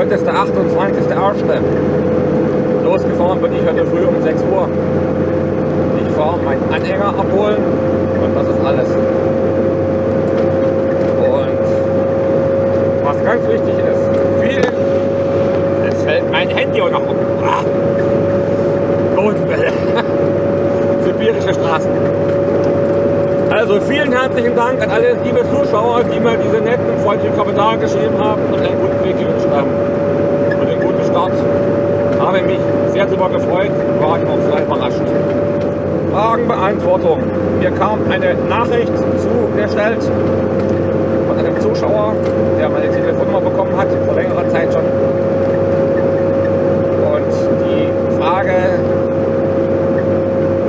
Heute ist der 28.01. Losgefahren bin ich heute früh um 6 Uhr. Ich fahre meinen Anhänger abholen und das ist alles. Und was ganz wichtig ist, es fällt mein Handy auch noch um. Bodenwelle. Sibirische Straßen. Also vielen herzlichen Dank an alle liebe Zuschauer, die mir diese netten, freundlichen Kommentare geschrieben haben und einen guten Weg gewünscht haben. Und einen guten Start. Habe mich sehr darüber gefreut, war ich auch sehr überrascht. Fragenbeantwortung. Mir kam eine Nachricht zugestellt von einem Zuschauer, der meine Telefonnummer bekommen hat, vor längerer Zeit schon. Und die Frage,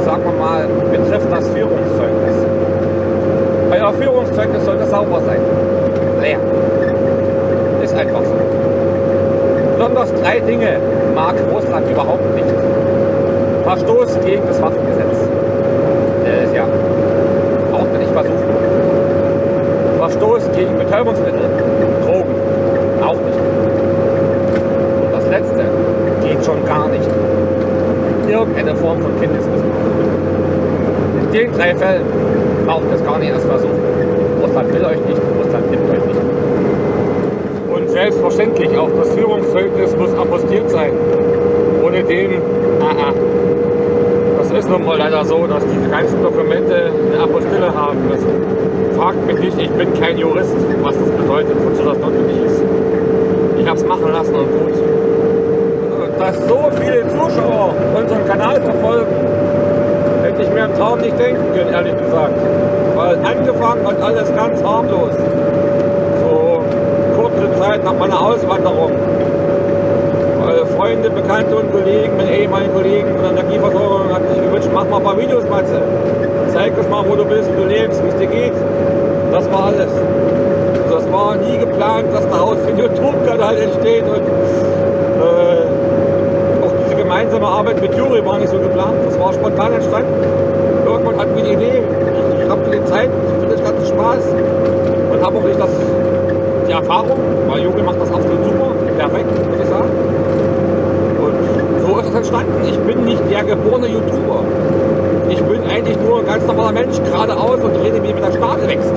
sagen wir mal, betrifft das Führungszeugnis. Euer Führungszeugnis sollte sauber sein. Leer. Ist einfach so. Besonders 3 Dinge mag Russland überhaupt nicht. Verstoß gegen das Waffengesetz. Ja. Auch nicht versuchen. Verstoß gegen Betäubungsmittel. Drogen. Auch nicht. Und das letzte geht schon gar nicht. Irgendeine Form von Kindesmissbrauch. In den 3 Fällen braucht es gar nicht erst versuchen. Russland will euch nicht, Russland nimmt euch nicht. Und selbstverständlich auch das Führungszeugnis muss apostiert sein. Ohne den, das ist nun mal leider so, dass diese ganzen Dokumente eine Apostille haben müssen. Fragt mich nicht, ich bin kein Jurist, was das bedeutet, wozu das notwendig ist. Ich habe es machen lassen und gut. Dass so viele Zuschauer unseren Kanal verfolgen, hätte ich mir im Traum nicht denken können, ehrlich gesagt. Weil angefangen hat alles ganz harmlos. So kurze Zeit nach meiner Auswanderung. Weil Freunde, Bekannte und Kollegen, meine ehemaligen Kollegen von der Energieversorgung hatten sich gewünscht, mach mal ein paar Videos, Matze. Zeig uns mal, wo du bist, wie du lebst, wie es dir geht. Das war alles. Das war nie geplant, dass daraus ein YouTube-Kanal entsteht und gemeinsame Arbeit mit Juri war nicht so geplant, das war spontan entstanden. Irgendwann hatten wir die Idee, ich habe die Zeit, für das ganze Spaß und habe auch nicht die Erfahrung, weil Juri macht das absolut super, perfekt, muss ich sagen. Und so ist es entstanden. Ich bin nicht der geborene YouTuber. Ich bin eigentlich nur ein ganz normaler Mensch, geradeaus und rede, wie mit der Sprache wächst.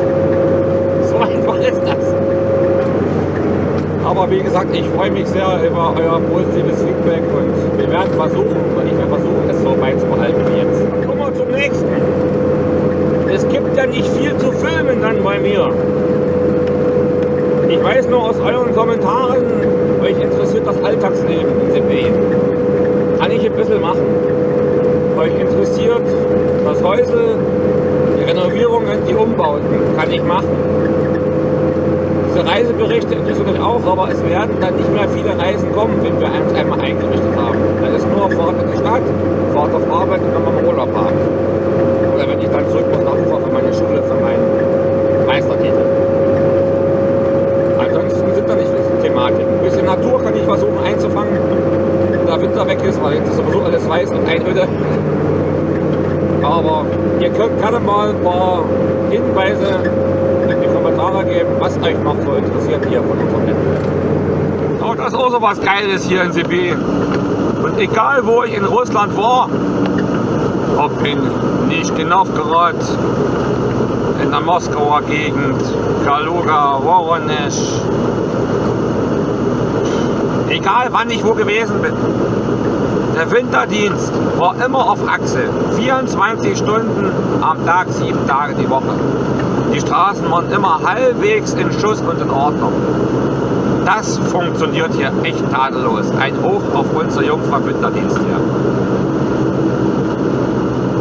So einfach ist das. Aber wie gesagt, ich freue mich sehr über euer positives Feedback und wir werden versuchen, und ich werde versuchen, es so beizubehalten wie jetzt. Kommen wir zum nächsten. Es gibt ja nicht viel zu filmen dann bei mir. Ich weiß nur aus euren Kommentaren, euch interessiert das Alltagsleben in CP. Kann ich ein bisschen machen. Euch interessiert das Häusl, die Renovierungen, die Umbauten. Kann ich machen. Diese Reiseberichte interessieren euch auch, aber es werden dann nicht mehr viele Reisen kommen, wenn wir uns einmal eingerichtet haben. Dann ist nur Fahrt in die Stadt, Fahrt auf Arbeit und dann mal Urlaub haben. Oder wenn ich dann zurück muss nach Ufer für meine Schule, für meinen Meistertitel. Ansonsten sind da nicht viele Thematiken. Ein bisschen Natur kann ich versuchen einzufangen, wenn der Winter weg ist, weil jetzt ist sowieso alles weiß und Einöde. Aber ihr könnt gerne mal ein paar Hinweise in die Kommentare geben, was euch noch so interessiert hier von unserem Netz. Oh, das ist auch so was Geiles hier in CP. Und egal wo ich in Russland war, ob in Nischni Novgorod, in der Moskauer Gegend, Kaluga, Voronezh, egal wann ich wo gewesen bin, der Winterdienst war immer auf Achse, 24 Stunden am Tag, 7 Tage die Woche. Die Straßen waren immer halbwegs in Schuss und in Ordnung. Das funktioniert hier echt tadellos. Ein Hoch auf unsere Jungs vom Winterdienst hier.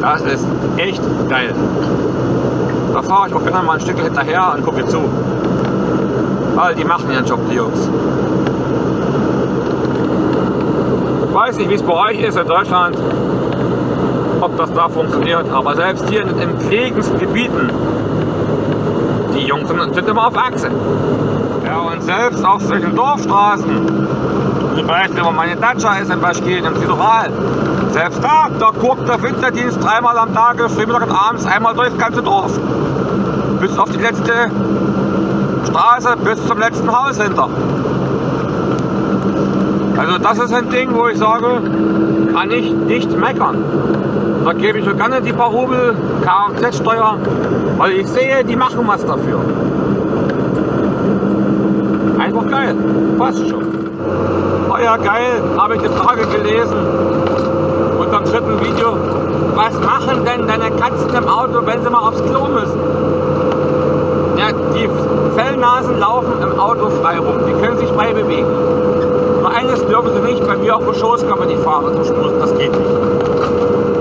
Das ist echt geil. Da fahre ich auch gerne mal ein Stück hinterher und gucke zu. Weil die machen ihren Job, die Jungs. Ich weiß nicht, wie es bei euch ist in Deutschland, ob das da funktioniert, aber selbst hier in entlegensten Gebieten, die Jungs sind immer auf Achse. Ja, und selbst auf solchen Dorfstraßen, zum Beispiel, wo meine Datscha ist in Baschkirchen, im Südural, selbst da guckt der Winterdienst 3-mal am Tag, Frühmittag und abends einmal durchs ganze Dorf. Bis auf die letzte Straße, bis zum letzten Haus hinter. Also das ist ein Ding, wo ich sage, kann ich nicht meckern. Da gebe ich so gerne die paar Rubel Kfz-Steuer, weil ich sehe, die machen was dafür. Einfach geil, passt schon. Oh ja, geil, habe ich die Frage gelesen unter dem dritten Video. Was machen denn deine Katzen im Auto, wenn sie mal aufs Klo müssen? Ja, die Fellnasen laufen im Auto frei rum, die können sich frei bewegen. Nur eines dürfen sie nicht, bei mir auf dem Schoß kann man die Fahrer durchstoßen, das geht nicht.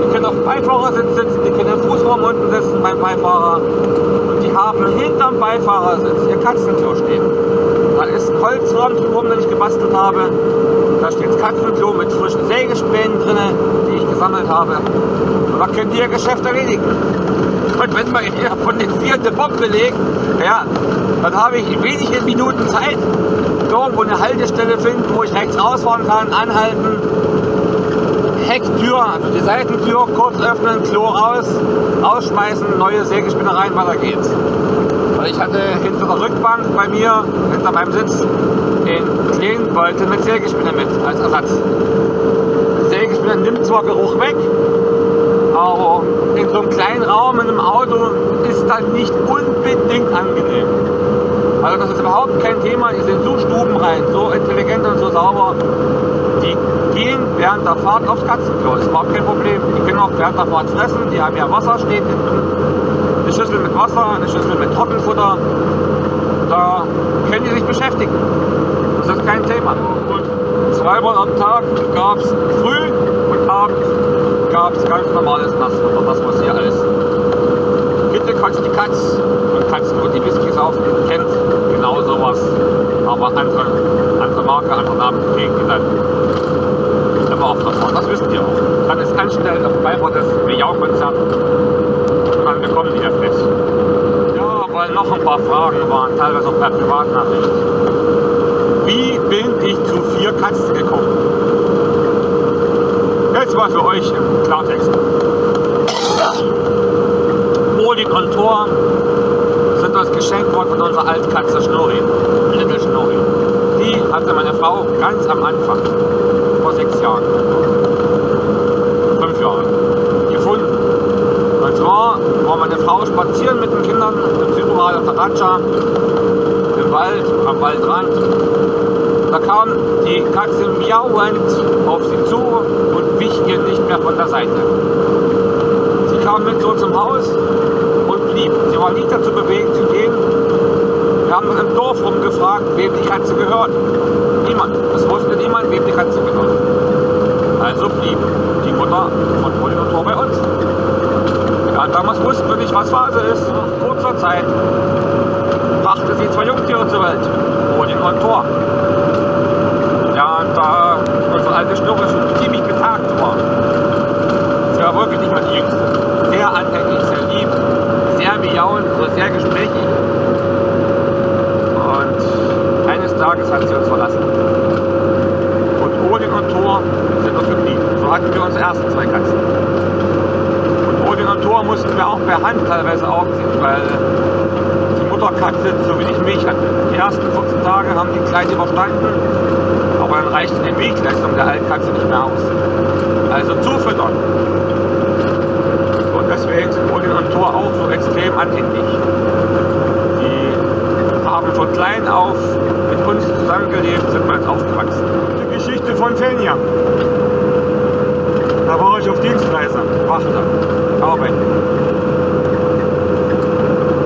Die können auf dem Beifahrersitz sitzen, die können im Fußraum unten sitzen beim Beifahrer und die haben hinterm Beifahrersitz ihr Katzenklo stehen. Da ist ein Holzraum drumherum, den ich gebastelt habe. Da steht das Katzenklo mit frischen Sägespänen drin, die ich gesammelt habe. Und da können die ihr Geschäft erledigen. Und wenn man hier von den 4 eine Bombe legt, ja, dann habe ich wenige Minuten Zeit, irgendwo eine Haltestelle finden, wo ich rechts rausfahren kann, anhalten, Hecktür, also die Seitentür kurz öffnen, Klo raus, rausschmeißen, neue Sägespinne rein, weiter geht's. Weil ich hatte hinter der Rückbank bei mir, hinter meinem Sitz, den kleinen Beutel mit Sägespinne mit als Ersatz. Die Sägespinne nimmt zwar Geruch weg, aber in so einem kleinen Raum in einem Auto ist das nicht unbedingt angenehm. Also das ist überhaupt kein Thema, die sind so stubenrein, so intelligent und so sauber. Die gehen während der Fahrt aufs Katzenklo, das ist überhaupt kein Problem. Die können auch während der Fahrt fressen, die haben ja Wasser, steht hinten. Eine Schüssel mit Wasser, eine Schüssel mit Trockenfutter. Da können die sich beschäftigen. Das ist kein Thema. Und 2-mal am Tag gab es früh und abends gab es ganz normales Nassfutter, das was hier alles. Bitte kotzt die Katz und Katzen und die Whisky saufen kennt genau sowas. Aber andere Marke, andere Namen kriegen die dann immer auf der Fahrt. Das wissen die auch. Kann es anstellen auf dem Beifahrt des Miau-Konzert und dann bekommen die Flex. Ja, weil noch ein paar Fragen waren, teilweise auch per Privatnachricht. Wie bin ich zu 4 Katzen gekommen? Jetzt mal für euch im Klartext. Odin und Thor sind uns geschenkt worden von unserer Altkatze Schnurri, Little Schnurri. Die hatte meine Frau ganz am Anfang, vor 6 Jahren, 5 Jahren, gefunden. Und zwar war meine Frau spazieren mit den Kindern im Südtirol auf der Datscha, im Wald, am Waldrand. Da kam die Katze miauend auf sie zu und wich ihr nicht mehr von der Seite. Sie kam mit so zum Haus und blieb. Sie war nicht dazu bewegt zu gehen. Wir haben im Dorf rumgefragt, wem die Katze gehört. Niemand. Es wusste niemand, wem die Katze gehört. Also blieb die Mutter von Odin und Thor bei uns. Ja, damals wussten wir nicht, was Phase ist. Nach kurzer Zeit brachte sie 2 Jungtiere zur Welt. Odin und Thor. Ja, und da unsere alte Schnurre schon ziemlich betagt war. Sie war wirklich nicht mehr die Jüngste. Sehr anhänglich, sehr lieb, sehr miauend, so sehr gesprächig. Und eines Tages hat sie uns verlassen. Und Odin und Thor sind uns geblieben. So hatten wir unsere ersten 2 Katzen. Und Odin und Thor mussten wir auch per Hand teilweise aufziehen, weil die Mutterkatze zu wenig Milch hatte. Die ersten 14 Tage haben die Kleinen überstanden, aber dann reichte die Milchleistung der Altkatze nicht mehr aus. Also zufüttern. Und deswegen sind Odin und Thor auch so extrem anhänglich. Die haben von klein auf mit uns zusammengelebt, sind wir jetzt aufgewachsen. Die Geschichte von Fenja. Da war ich auf Dienstreise, Wachter, arbeiten.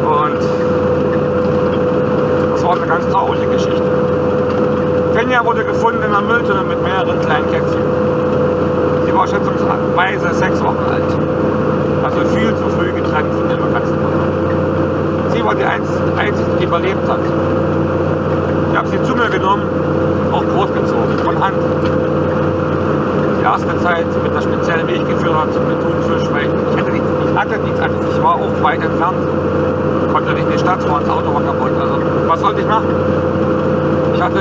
Und das war eine ganz traurige Geschichte. Fenja wurde gefunden in einer Mülltonne mit mehreren kleinen Kätzchen. Sie war schätzungsweise 6 Wochen alt. Also viel zu früh getrennt von ihrer Katzenmutter. Sie war die einzige, die überlebt hat. Ich habe sie zu mir genommen, auch großgezogen, von Hand. Die erste Zeit mit einer speziellen Milch gefüttert, mit Thunfisch, weil ich hatte nichts anderes. Ich war auch weit entfernt, konnte nicht in die Stadt fahren, das Auto war kaputt. Also was sollte ich machen? Ich hatte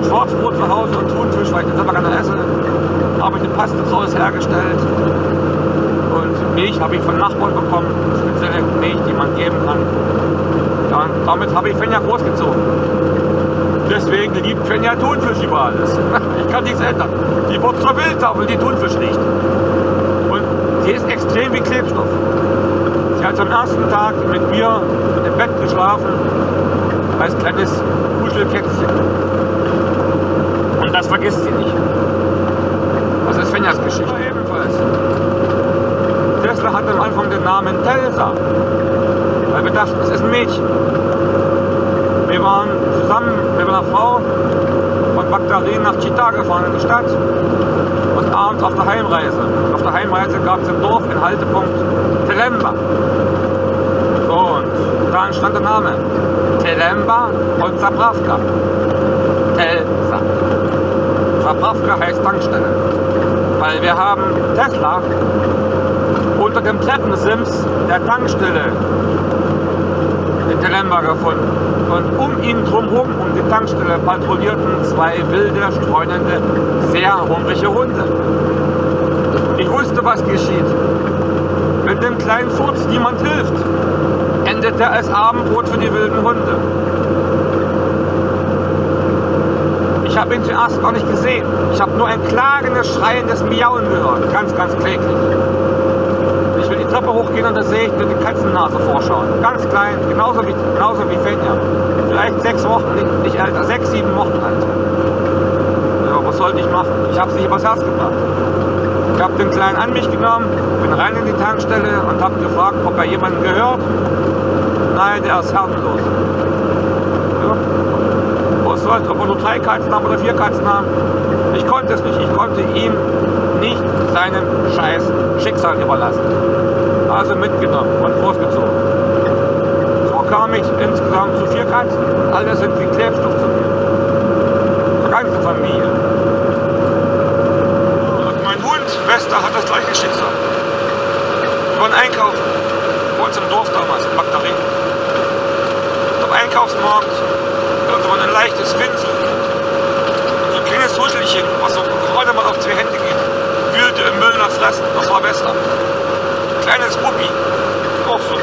Schwarzbrot zu Hause und Thunfisch, weil ich den selber gerne esse. Habe ich eine Paste draus hergestellt. Und Milch habe ich von Nachbarn bekommen, spezielle Milch, die man geben kann. Ja, und damit habe ich Fenja großgezogen. deswegen liebt Svenja Thunfisch über alles. Ich kann nichts ändern. Die wird zur Wildtafel, die Thunfisch riecht. Und die ist extrem wie Klebstoff. Sie hat am ersten Tag mit mir im Bett geschlafen, als kleines Kuschelkätzchen. Und das vergisst sie nicht. Das ist Svenjas Geschichte. Ja, ebenfalls. Tesla hat am Anfang den Namen Telsa, weil wir dachten, es ist ein Mädchen. Wir waren zusammen mit einer Frau von Bagdad nach Chita gefahren in die Stadt und abends auf der Heimreise. Auf der Heimreise gab es im Dorf den Haltepunkt Telemba. So, und da entstand der Name Telemba und Zapravka. Telsa. Zapravka heißt Tankstelle. Weil wir haben Tesla unter dem Treppensims der Tankstelle in Telemba gefunden. Und um ihn drumherum, um die Tankstelle, patrouillierten zwei wilde, streunende, sehr hungrige Hunde. Ich wusste, was geschieht. Wenn dem kleinen Furz niemand hilft, endet er als Abendbrot für die wilden Hunde. Ich habe ihn zuerst gar nicht gesehen. Ich habe nur ein klagendes, schreiendes Miauen gehört. Ganz, ganz kläglich. Ich will die Treppe hochgehen und da sehe ich mir die Katzennase vorschauen. Ganz klein, genauso wie Fenja. Vielleicht 6 Wochen, nicht älter, 6, 7 Wochen alt. Ja, was sollte ich machen? Ich habe es nicht übers Herz gebracht. Ich habe den Kleinen an mich genommen, bin rein in die Tankstelle und habe gefragt, ob er jemanden gehört. Nein, der ist herrenlos. Ja. Was soll's, ob wir nur 3 Katzen haben oder 4 Katzen haben? Ich konnte es nicht. Ich konnte ihm nicht seinem scheiß Schicksal überlassen. Also mitgenommen und großgezogen. So kam ich insgesamt zu 4 Katzen. Alle sind wie Klebstoff zu mir. Zur ganzen Familie. Und mein Hund, Wester, hat das gleiche Schicksal. Wir waren einkaufen. Bei uns im Dorf damals, in Bagdad. Am Einkaufsmarkt war ein leichtes Winsel. So ein kleines Huschelchen, was so gerade mal auf 2 Hände geht, wühlte im Müll nach Fressen. Das war Wester. Kleines Puppi. Auch so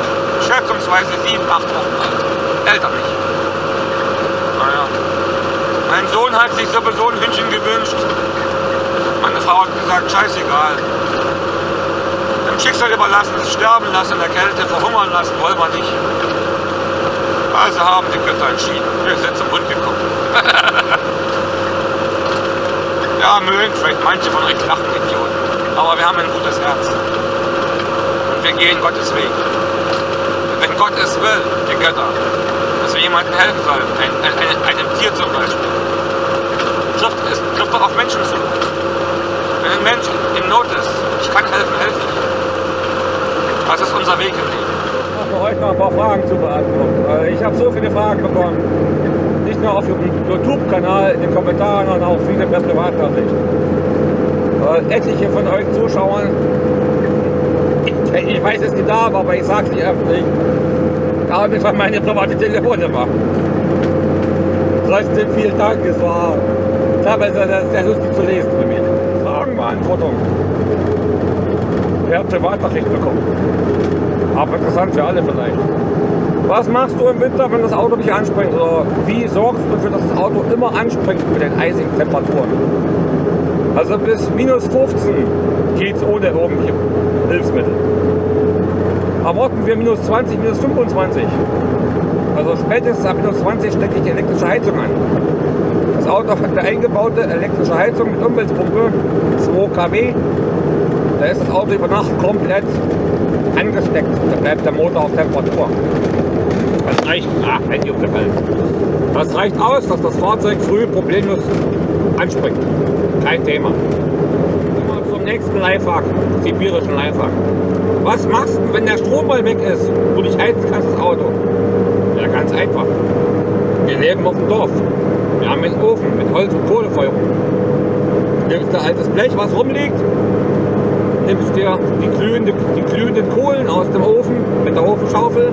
schätzungsweise 7, 8 Wochen alt. Älter nicht. Naja. Mein Sohn hat sich sowieso ein Hündchen gewünscht. Meine Frau hat gesagt, scheißegal. Dem Schicksal überlassen, es sterben lassen in der Kälte, verhungern lassen wollen wir nicht. Also haben die Götter entschieden. Wir sind zum Hund gekommen. Ja, mögen vielleicht manche von euch lachen, Idioten. Aber wir haben ein gutes Herz. Und wir gehen Gottes Weg. Wenn Gott es will, die Götter, dass wir jemandem helfen sollen, einem Tier zum Beispiel, trifft doch auf Menschen zu. Wenn ein Mensch in Not ist, ich kann helfen, helfe ich. Das ist unser Weg im Leben. Ich habe heute noch ein paar Fragen zu beantworten. Ich habe so viele Fragen bekommen. Nicht nur auf dem YouTube-Kanal, in den Kommentaren, sondern auch viele per Privatnachricht. Etliche von euch Zuschauern, ich weiß es nicht da, aber ich sage es nicht öffentlich, da habe ich meine private Telefonnummer. Trotzdem vielen Dank, es war teilweise sehr lustig zu lesen für mich. Fragenbeantwortung. Per Privatnachricht bekommen. Aber interessant für alle vielleicht. Was machst du im Winter, wenn das Auto dich anspringt? Oder wie sorgst du dafür, dass das Auto immer anspringt mit den eisigen Temperaturen? Also bis minus 15 geht es ohne irgendwelche Hilfsmittel. Erwarten wir minus 20, minus 25. Also spätestens ab minus 20 stecke ich die elektrische Heizung an. Das Auto hat eine eingebaute elektrische Heizung mit Umweltpumpe, 2 kW. Da ist das Auto über Nacht komplett angesteckt. Da bleibt der Motor auf Temperatur. Das reicht, Handy umgefallen. Das reicht aus, dass das Fahrzeug früh problemlos anspringt. Kein Thema. Kommen wir zum nächsten Lifehack, sibirischen Lifehack. Was machst du, wenn der Strom mal weg ist? Du dich heizen kannst das Auto. Ja, ganz einfach. Wir leben auf dem Dorf. Wir haben einen Ofen mit Holz- und Kohlefeuer. Du nimmst ein altes Blech, was rumliegt, nimmst dir die glühenden Kohlen aus dem Ofen mit der Ofenschaufel,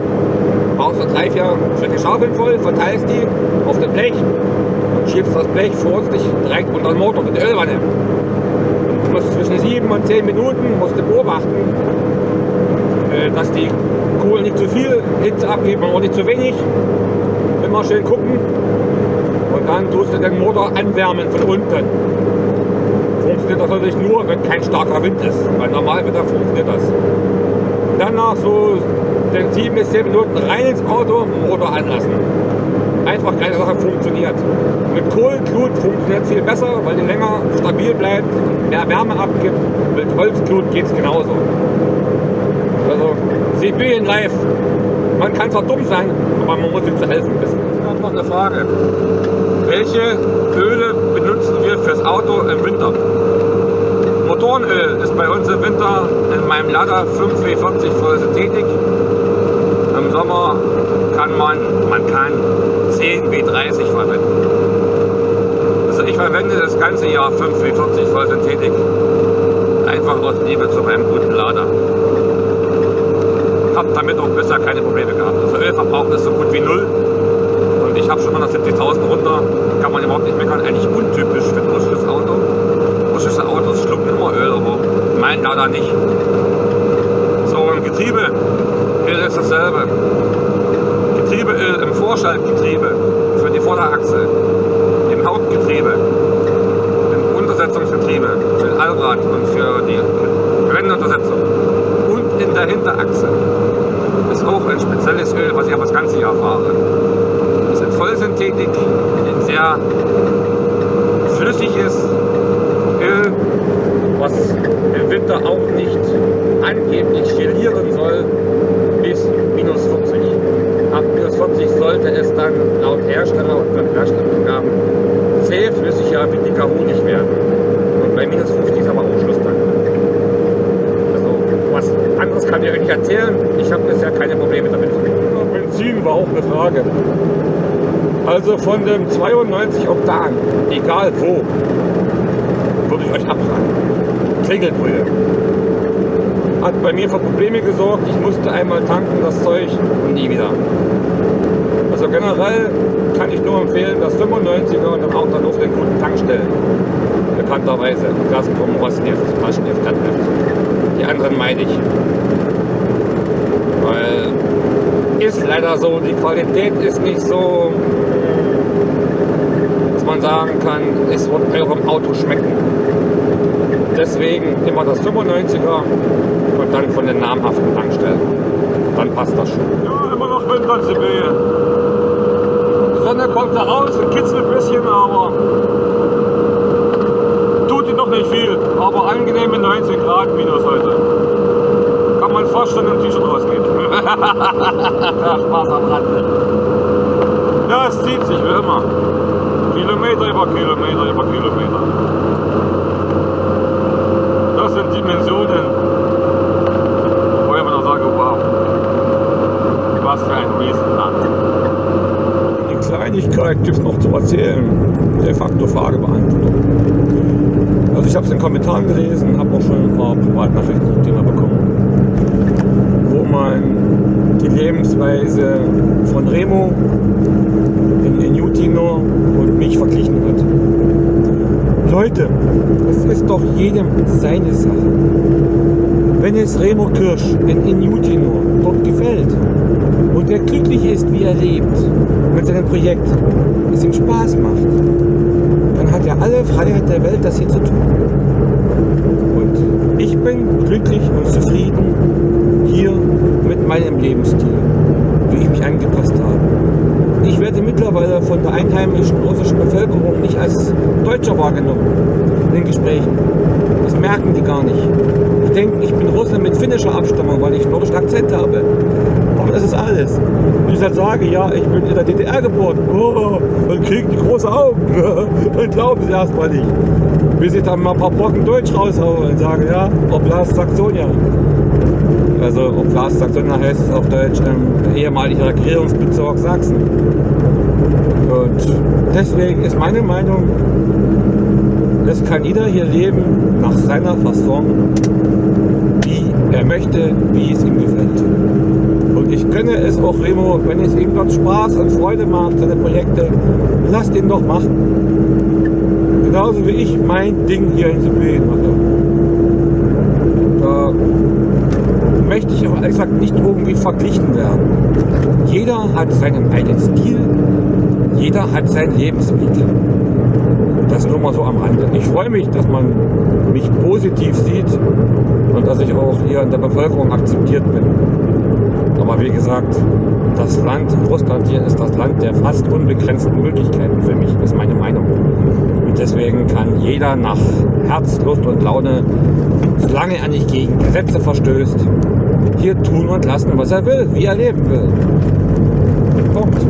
brauchst du 3, 4 Stücke Schaufeln voll, verteilst die auf dem Blech und schiebst das Blech vor dich direkt unter den Motor mit der Ölwanne. Du musst zwischen 7 und 10 Minuten musst du beobachten, dass die Kohlen nicht zu viel Hitze abgeben und auch nicht zu wenig. Immer schön gucken. und dann tust du den Motor anwärmen von unten. Funktioniert das natürlich nur, wenn kein starker Wind ist. Bei Normalwetter funktioniert das. Danach so den 7 bis 10 Minuten rein ins Auto, Motor anlassen. Einfach keine Sache, funktioniert. Mit Kohlenglut funktioniert es viel besser, weil die länger stabil bleibt, mehr Wärme abgibt. Mit Holzglut geht es genauso. Also Sibirien live. Man kann zwar dumm sein, aber man muss sich zu helfen wissen. Ich habe noch eine Frage. Welche Öle benutzen wir fürs Auto im Winter? Motorenöl ist bei uns im Winter in meinem Lada 5W40 voll synthetik. Im Sommer kann man kann 10W30 verwenden. Also ich verwende das ganze Jahr 5W40 voll synthetik. Einfach aus Liebe zu meinem guten Lada. Ich habe damit auch bisher keine Probleme gehabt. Also Ölverbrauch ist so gut wie null. Und ich habe schon 170.000 runter. Kann man überhaupt nicht meckern. Eigentlich untypisch für ein russisches Auto. Russische Autos schlucken immer Öl, aber mein Lada nicht. So, im Getriebe ist dasselbe. Getriebeöl im Vorschaltgetriebe für die Vorderachse, im Hauptgetriebe, im Untersetzungsgetriebe, für den Allrad und für die Geländeuntersetzung und in der Hinterachse ist auch ein spezielles Öl, was ich aber das ganze Jahr fahre. Das ist Vollsynthetik, ein sehr flüssiges Öl, was im Winter auch nicht angeblich gelieren soll bis minus 40. Ab minus 40 sollte es dann laut Hersteller und laut Herstellerangaben zähflüssiger wie dicker Honig werden. Und bei minus 50 ist aber auch Schluss dann. Also was anderes kann ich euch nicht erzählen. Ich habe bisher keine Probleme damit. Benzin war auch eine Frage. Also von dem 92 Oktan, egal wo, würde ich euch abraten. Kegelbrühe. Hat bei mir für Probleme gesorgt. Ich musste einmal tanken, das Zeug, und nie wieder. Also generell kann ich nur empfehlen, das 95er und dann auch dann auf den guten Tankstellen. Bekannterweise Gazprom, Rosneft, Maschneft, Tatneft. Die anderen meide ich. Weil ist leider so, die Qualität ist nicht so, dass man sagen kann, es wird eurem Auto schmecken. Deswegen immer das 95er und dann von den namhaften Tankstellen. Dann passt das schon. Ja, immer noch Winter in Sibirien. Die Sonne kommt da raus und kitzelt ein bisschen, aber tut die noch nicht viel. Aber angenehme 19 Grad minus heute. Kann man fast schon im T-Shirt rausgehen. Ja, Spaß am Rande. Ja, es zieht sich wie immer. Kilometer über Kilometer über Kilometer. Das sind Dimensionen, wo ich immer noch sage, wow, was für ein Riesenland. Eine Kleinigkeit gibt es noch zu erzählen. De facto Fragebeantwortung. Also ich habe es in den Kommentaren gelesen, habe auch schon ein paar Privatnachrichten zum Thema bekommen, wo man die Lebensweise von Remo in Jutino und mich verglichen hat. Leute, es ist doch jedem seine Sache. Wenn es Remo Kirsch in Jutino dort gefällt und er glücklich ist, wie er lebt, mit seinem Projekt, es ihm Spaß macht, dann hat er alle Freiheit der Welt, das hier zu tun. Und ich bin glücklich und zufrieden hier mit meinem Lebensstil, wie ich mich angepasst habe. Ich werde mittlerweile von der einheimischen russischen Bevölkerung nicht als Deutscher wahrgenommen in den Gesprächen. Das merken die gar nicht. Ich denke, ich bin Russe mit finnischer Abstammung, weil ich einen nordischen Akzent habe. Aber das ist alles. Wenn ich dann sage, ja, ich bin in der DDR geboren, dann kriegen die große Augen. Dann glauben sie erstmal nicht. Bis ich dann mal ein paar Brocken Deutsch raushaue und sage, ja, Oblast Saxonia. Also Oblast Saxonia heißt es auf Deutsch ehemaliger Regierungsbezirk Sachsen. Und deswegen ist meine Meinung, es kann jeder hier leben nach seiner Fasson, wie er möchte, wie es ihm gefällt. Und ich gönne es auch Remo, wenn es ihm dort Spaß und Freude macht, seine Projekte, lasst ihn doch machen. Genauso wie ich mein Ding hier in Sibirien mache. Da möchte ich auch ehrlich gesagt nicht irgendwie verglichen werden. Jeder hat seinen eigenen Stil, Jeder hat seinen Lebensweg. Das nur mal so am Rande. Ich freue mich, dass man mich positiv sieht und dass ich auch hier in der Bevölkerung akzeptiert bin. Aber wie gesagt, das Land, Russland hier ist das Land der fast unbegrenzten Möglichkeiten für mich, ist meine Meinung. Und deswegen kann jeder nach Herz, Lust und Laune, solange er nicht gegen Gesetze verstößt, hier tun und lassen, was er will, wie er leben will. Punkt.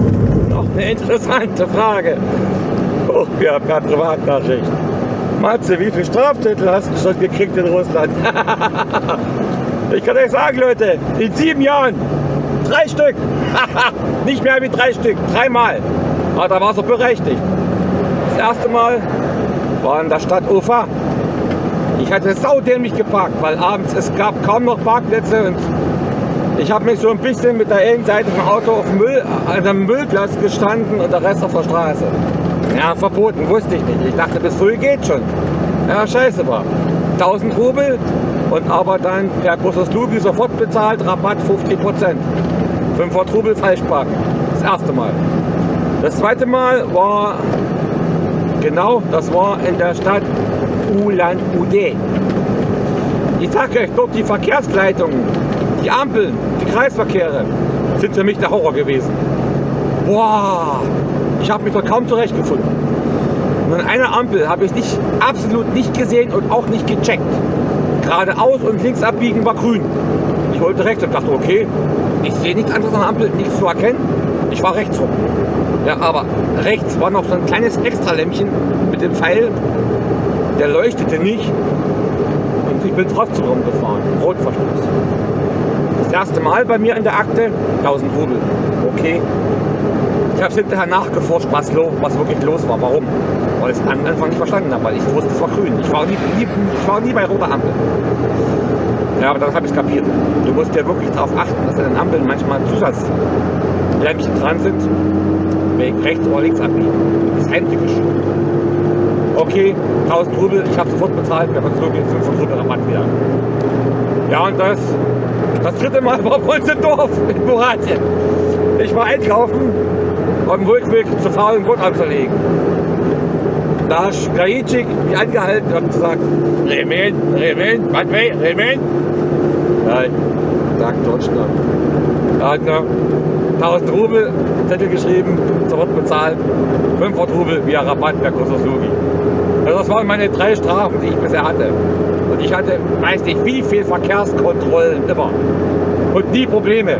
Noch eine interessante Frage. Oh, ja, per Privatnachricht. Matze, wie viele Straftitel hast du schon gekriegt in Russland? Ich kann euch sagen, Leute, in 7 Jahren 3 Stück. Nicht mehr wie 3 Stück, 3-mal. Aber da war es auch berechtigt. Das erste Mal war in der Stadt Ufa. Ich hatte saudämlich geparkt, weil abends es gab kaum noch Parkplätze und ich habe mich so ein bisschen mit der einen Seite vom Auto auf einem Müllplatz gestanden und der Rest auf der Straße. Ja, verboten, wusste ich nicht. Ich dachte, bis früh geht schon. Ja, scheiße war. 1000 Rubel und aber dann per Großoslugi sofort bezahlt, Rabatt 50%. 500 Rubel falsch parken. Das erste Mal. Das zweite Mal war, genau, das war in der Stadt Ulan-Ude. Ich sage euch, dort die Verkehrsleitungen, die Ampeln, die Kreisverkehre sind für mich der Horror gewesen. Boah, ich habe mich dort kaum zurechtgefunden. Und an einer Ampel habe ich absolut nicht gesehen und auch nicht gecheckt. Geradeaus und links abbiegen war grün. Ich wollte rechts und dachte, okay, ich sehe nichts anderes an der Ampel, nichts zu erkennen. Ich war rechts rum. Ja, aber rechts war noch so ein kleines Extralämpchen mit dem Pfeil. Der leuchtete nicht. Und ich bin trotzdem rumgefahren. Rotverstoß. Das erste Mal bei mir in der Akte 1000 Rubel. Okay. Ich habe hinterher nachgeforscht, was wirklich los war. Warum? Weil ich es am Anfang nicht verstanden habe, weil ich wusste, es war grün. Ich war nie bei roter Ampel. Ja, aber dann habe ich es kapiert. Du musst ja wirklich darauf achten, dass an den Ampeln manchmal Zusatzlämpchen dran sind, wegen rechts oder links abbiegen. Das ist heimtückisch. Okay, 1000 Rubel, ich habe sofort bezahlt, wir haben so 500 Rubel Rabatt wieder. Ja, und das dritte Mal war bei uns im Dorf, in Muratien. Ich war einkaufen, auf dem Rückweg zu faul, ein Brot anzulegen. Da hat Gajitschik mich angehalten und gesagt, Remen, was will, Remen? Nein, sagt Deutschland. Da hat er 1000 Rubel, Zettel geschrieben, sofort bezahlt, 500 Rubel via Rabatt per Großoslugi. Also das waren meine 3 Strafen, die ich bisher hatte. Und ich hatte, weiß nicht, wie viel Verkehrskontrollen immer. Und nie Probleme.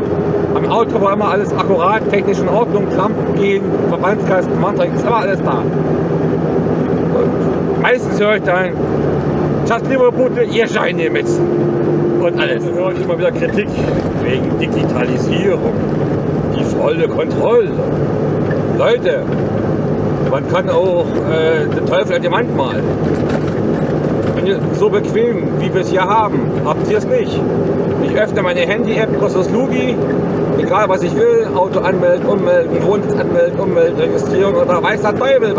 Am Auto war immer alles akkurat, technisch in Ordnung, Lampen gehen, Verbandskasten, Mantrix, ist immer alles da. Und meistens höre ich dann, Tastenüberbote, ihr Schein hier mit. Und alles. Dann höre ich immer wieder Kritik wegen Digitalisierung. Die volle Kontrolle. Leute, man kann auch den Teufel an die Wand malen. Wenn ihr so bequem, wie wir es hier haben, habt ihr es nicht. Ich öffne meine Handy-App, Großoslugi, egal was ich will, Auto anmelden, ummelden, Wohnsitz anmelden, ummelden, registrieren oder weiß der Teufel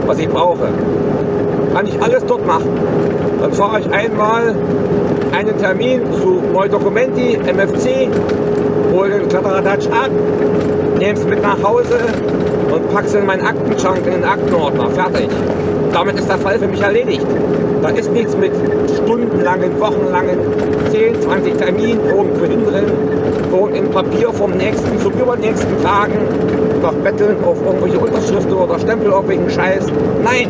was ich brauche. Kann ich alles dort machen. Dann fahre ich einmal einen Termin zu Neudocumenti, MFC, hole den Kladderadatsch ab, nehme es mit nach Hause und packe es in meinen Aktenschrank, in den Aktenordner. Fertig. Damit ist der Fall für mich erledigt. Da ist nichts mit stundenlangen, wochenlangen, 10, 20 Terminen irgendwo hinrennen, und in Papier vom nächsten zum übernächsten Tagen noch betteln auf irgendwelche Unterschriften oder Stempel auf irgendwelchen Scheiß. Nein,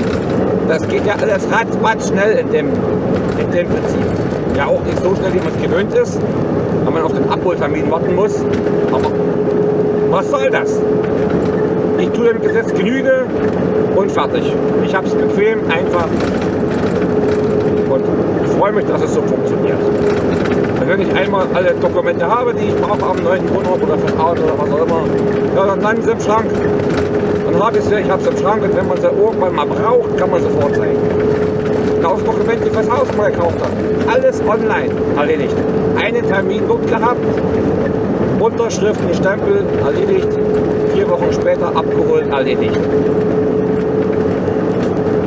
das geht ja alles ratzfatz schnell in dem Prinzip. Ja, auch nicht so schnell, wie man es gewöhnt ist, wenn man auf den Abholtermin warten muss. Aber was soll das? Ich tue dem Gesetz Genüge und fertig. Ich habe es bequem, einfach und ich freue mich, dass es so funktioniert. Wenn ich einmal alle Dokumente habe, die ich brauche am neuen Wohnort oder fürs Auto oder was auch immer, ja, dann landen sie im Schrank. Dann habe ich sie, ich habe sie im Schrank und wenn man sie irgendwann mal braucht, kann man sie vorzeigen. Kaufdokumente fürs Haus mal gekauft habe. Alles online erledigt. Einen Termin dort gehabt, Unterschriften, Stempel erledigt, 4 Wochen später abgeholt, erledigt.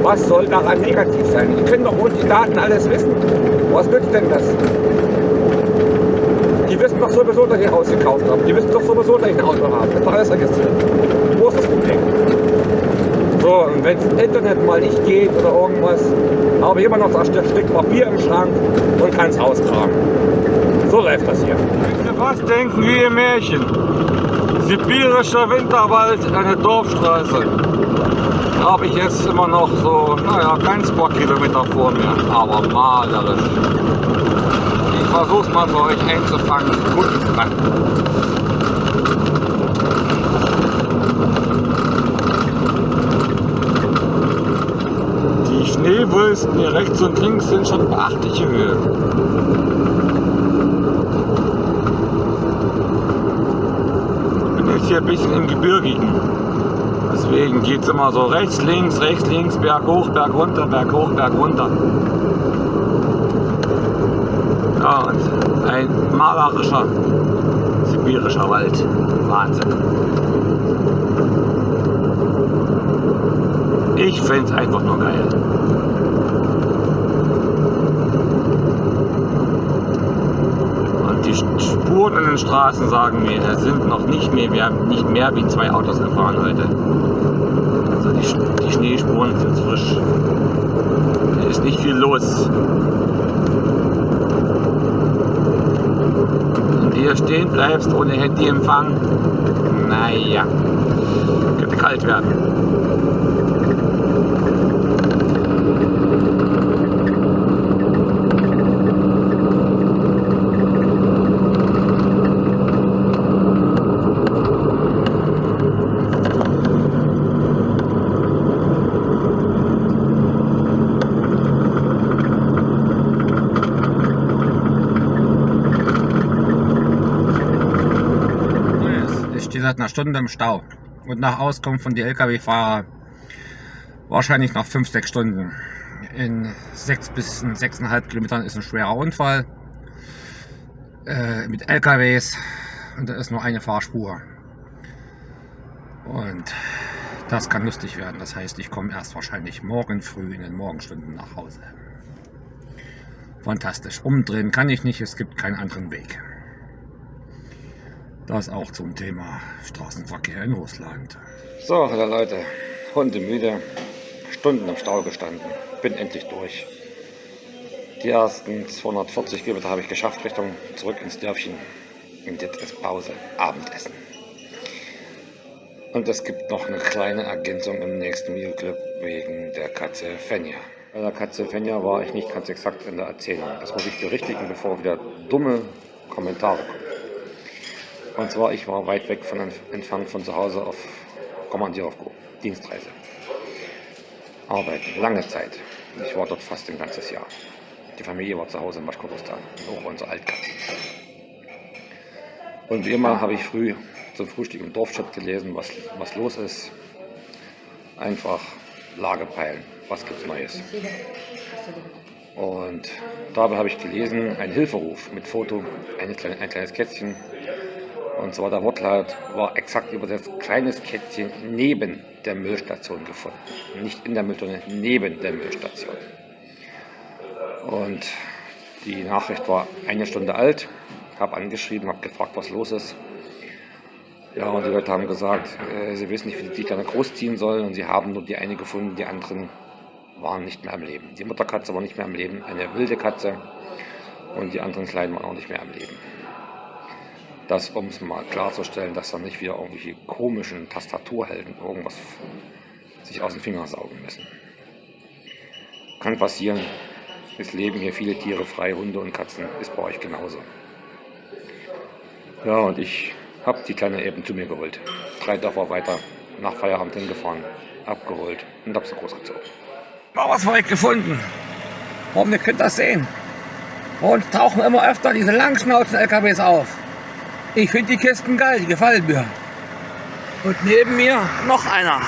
Was soll daran negativ sein? Die können doch ohne die Daten alles wissen. Was nützt denn das? Die wissen doch sowieso, dass ich ein Haus gekauft habe. Die wissen doch sowieso, dass ich ein Auto habe. Das ist doch alles registriert. Wo ist das Problem? Ding. So, und wenn das Internet mal nicht geht oder irgendwas, habe ich immer noch das Stück Papier im Schrank und kann es auskramen. So läuft das hier. Was denken wir im Märchen? Sibirischer Winterwald, eine Dorfstraße. Da habe ich jetzt immer noch so, naja, kein Sportkilometer vor mir, aber malerisch. Ich versuche es mal für euch einzufangen. Gut dran. Die Schneewülsten hier rechts und links sind schon beachtliche Höhe. Hier ein bisschen im Gebirgigen. Deswegen geht es immer so rechts, links, Berg hoch, Berg runter, Berg hoch, Berg runter. Ja, und ein malerischer sibirischer Wald. Wahnsinn. Ich finde es einfach nur geil. Die Spuren in den Straßen sagen mir, es sind noch nicht mehr wie 2 Autos gefahren heute. Also die Schneespuren sind frisch. Hier ist nicht viel los. Und hier stehen bleibst ohne Handyempfang, naja, könnte kalt werden. Seit einer Stunde im Stau und nach Auskunft von den LKW-Fahrer wahrscheinlich noch 5-6 Stunden. In 6 bis 6,5 Kilometern ist ein schwerer Unfall mit LKWs und da ist nur eine Fahrspur und das kann lustig werden. Das heißt, ich komme erst wahrscheinlich morgen früh in den Morgenstunden nach Hause. Fantastisch. Umdrehen kann ich nicht, es gibt keinen anderen Weg. Das auch zum Thema Straßenverkehr in Russland. So, hallo Leute, hundemüde, Stunden im Stau gestanden, bin endlich durch. Die ersten 240 Kilometer habe ich geschafft, Richtung zurück ins Dörfchen. Und jetzt ist Pause, Abendessen. Und es gibt noch eine kleine Ergänzung im nächsten Videoclip wegen der Katze Fenja. Bei der Katze Fenja war ich nicht ganz exakt in der Erzählung. Das muss ich berichtigen, bevor wieder dumme Kommentare kommen. Und zwar, ich war weit weg entfernt von zu Hause auf Kommandierung, Dienstreise. Arbeiten, lange Zeit. Ich war dort fast ein ganzes Jahr. Die Familie war zu Hause in Baschkortostan, auch unsere Altkatzen. Und wie immer habe ich früh zum Frühstück im Dorfchat gelesen, was los ist. Einfach Lage peilen, was gibt's Neues. Und dabei habe ich gelesen, ein Hilferuf mit Foto, ein kleines Kätzchen. Und zwar der Wortlaut war exakt übersetzt, kleines Kätzchen neben der Müllstation gefunden. Nicht in der Mülltonne, neben der Müllstation. Und die Nachricht war 1 Stunde alt, habe angeschrieben, habe gefragt, was los ist. Ja, und die Leute haben gesagt, sie wissen nicht, wie sie die Kleine großziehen sollen und sie haben nur die eine gefunden, die anderen waren nicht mehr am Leben. Die Mutterkatze war nicht mehr am Leben, eine wilde Katze, und die anderen Kleinen waren auch nicht mehr am Leben. Das, um es mal klarzustellen, dass da nicht wieder irgendwelche komischen Tastaturhelden irgendwas sich aus den Fingern saugen müssen. Kann passieren. Es leben hier viele Tiere frei, Hunde und Katzen. Ist bei euch genauso. Ja, und ich habe die Kleine eben zu mir geholt. 3 Dörfer weiter, nach Feierabend hingefahren, abgeholt und habe sie großgezogen. Mal was für euch gefunden. Warum, ihr könnt das sehen. Bei uns tauchen immer öfter diese Langschnauzen-LKWs auf. Ich finde die Kisten geil, die gefallen mir. Und neben mir noch einer.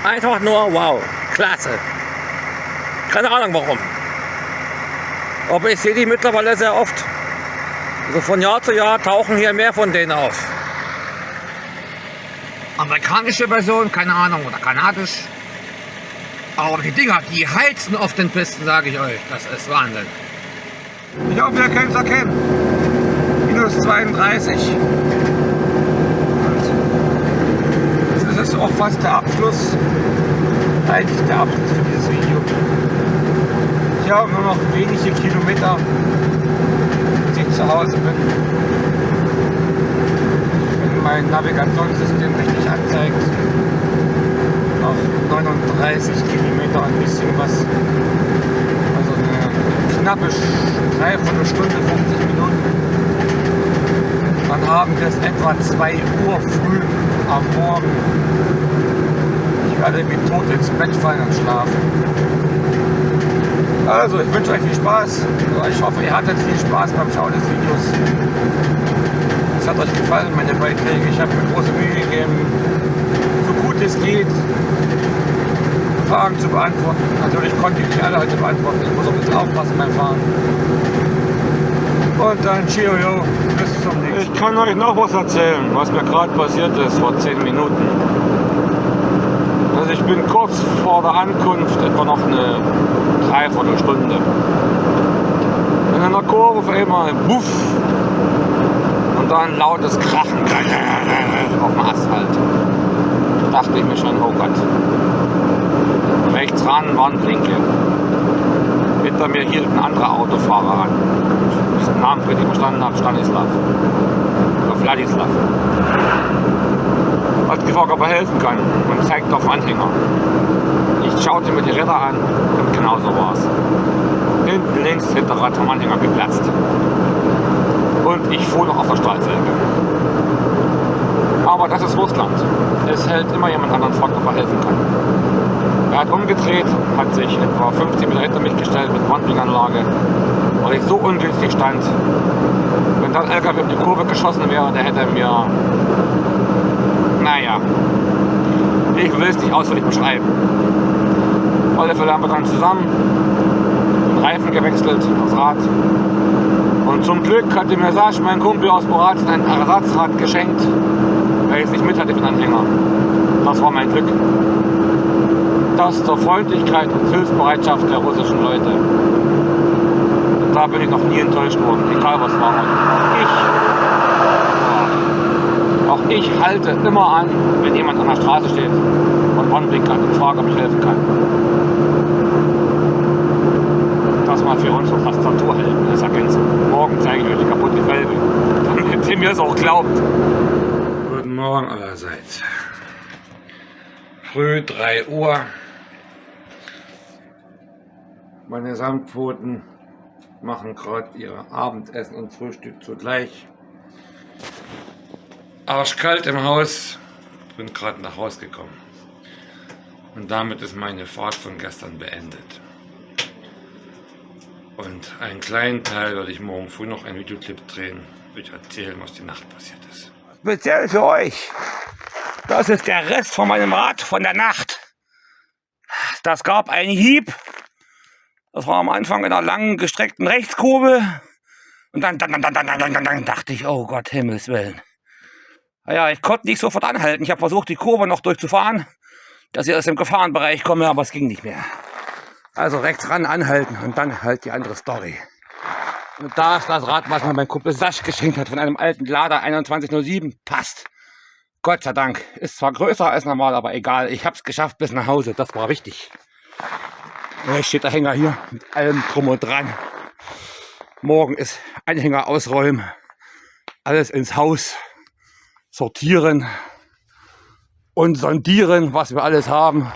Einfach nur wow, klasse. Keine Ahnung warum. Aber ich sehe die mittlerweile sehr oft. Also von Jahr zu Jahr tauchen hier mehr von denen auf. Amerikanische Version, keine Ahnung, oder kanadisch. Aber die Dinger, die heizen auf den Pisten, sage ich euch. Das ist Wahnsinn. Ich hoffe, ihr könnt es erkennen. Minus 32. Es ist auch fast der Abschluss. Eigentlich der Abschluss für dieses Video. Ich habe nur noch wenige Kilometer, bis ich zu Hause bin. Wenn mein Navigationssystem richtig anzeigt, auf 39 Kilometer ein bisschen was. Also eine knappe Dreiviertelstunde, 50 Minuten. Dann haben wir es etwa 2 Uhr früh am Morgen. Ich werde wie tot ins Bett fallen und schlafen. Also, ich wünsche euch viel Spaß. Ich hoffe, ihr hattet viel Spaß beim Schauen des Videos. Es hat euch gefallen, meine Beiträge. Ich habe mir große Mühe gegeben, so gut es geht, Fragen zu beantworten. Natürlich konnte ich nicht alle heute beantworten. Ich muss auch ein bisschen aufpassen beim Fahren. Und dann Cheerio, bis zum nächsten Mal. Ich kann euch noch was erzählen, was mir gerade passiert ist vor 10 Minuten. Also ich bin kurz vor der Ankunft, etwa noch eine Dreiviertelstunde. In einer Kurve auf einmal Buff und dann lautes Krachen auf dem Asphalt. Da dachte ich mir schon, oh Gott. Rechts ran war ein Blinke. Hinter mir hielt ein anderer Autofahrer an. Ich den Namen richtig verstanden habe, Stanislav. Oder Vladislav. Hat gefragt, ob er helfen kann und zeigt auf den Anhänger. Ich schaute mir die Räder an und genau so war es. Hinten links Hinterrad vom Anhänger geplatzt. Und ich fuhr noch auf der Stahlfelge. Aber das ist Russland. Es hält immer jemand anderen fragt, ob er helfen kann. Er hat umgedreht, hat sich etwa 15 Meter hinter mich gestellt mit Brandblinkanlage, weil ich so ungünstig stand. Wenn dann LKW um die Kurve geschossen wäre, der hätte mir, naja, ich will es nicht ausführlich beschreiben. Auf alle Fälle haben wir dann zusammen den Reifen gewechselt, das Rad. Und zum Glück hatte mir Sasch, mein Kumpel aus Boratien, ein Ersatzrad geschenkt, weil ich es nicht mit hatte für den Anhänger. Das war mein Glück. Das zur Freundlichkeit und Hilfsbereitschaft der russischen Leute. Und da bin ich noch nie enttäuscht worden, egal was war. Auch ich halte immer an, wenn jemand an der Straße steht und Warnblinker und frage, ob ich helfen kann. Das mal für unsere Tastaturhelden als Ergänzung. Morgen zeige ich euch die kaputte Felge, damit ihr mir es auch glaubt. Guten Morgen allerseits. Früh 3 Uhr. Meine Samtpfoten machen gerade ihr Abendessen und Frühstück zugleich. Arschkalt im Haus. Bin gerade nach Hause gekommen. Und damit ist meine Fahrt von gestern beendet. Und einen kleinen Teil werde ich morgen früh noch einen Videoclip drehen, wo ich erzählen, was die Nacht passiert ist. Speziell für euch. Das ist der Rest von meinem Rad von der Nacht. Das gab einen Hieb. Das war am Anfang in einer langen, gestreckten Rechtskurve. Und dann dachte ich, oh Gott, Himmels Willen. Naja, ich konnte nicht sofort anhalten. Ich habe versucht, die Kurve noch durchzufahren, dass ich aus dem Gefahrenbereich komme, aber es ging nicht mehr. Also rechts ran anhalten und dann halt die andere Story. Und da ist das Rad, was mir mein Kumpel Sasch geschenkt hat, von einem alten Lada 2107. Passt. Gott sei Dank. Ist zwar größer als normal, aber egal. Ich habe es geschafft bis nach Hause. Das war wichtig. Jetzt steht der Hänger hier mit allem drum und dran. Morgen ist Anhänger ausräumen. Alles ins Haus sortieren und sondieren, was wir alles haben.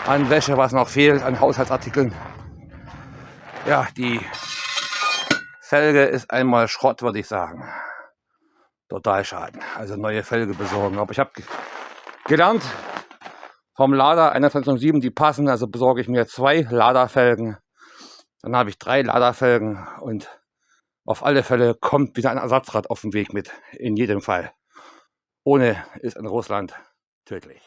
An Wäsche, was noch fehlt, an Haushaltsartikeln. Ja, die Felge ist einmal Schrott, würde ich sagen. Total Schaden. Also neue Felge besorgen. Aber ich habe gelernt vom Lada 2107, die passen. Also besorge ich mir 2 Lada-Felgen. Dann habe ich 3 Lada-Felgen und auf alle Fälle kommt wieder ein Ersatzrad auf den Weg mit. In jedem Fall. Ohne ist in Russland tödlich.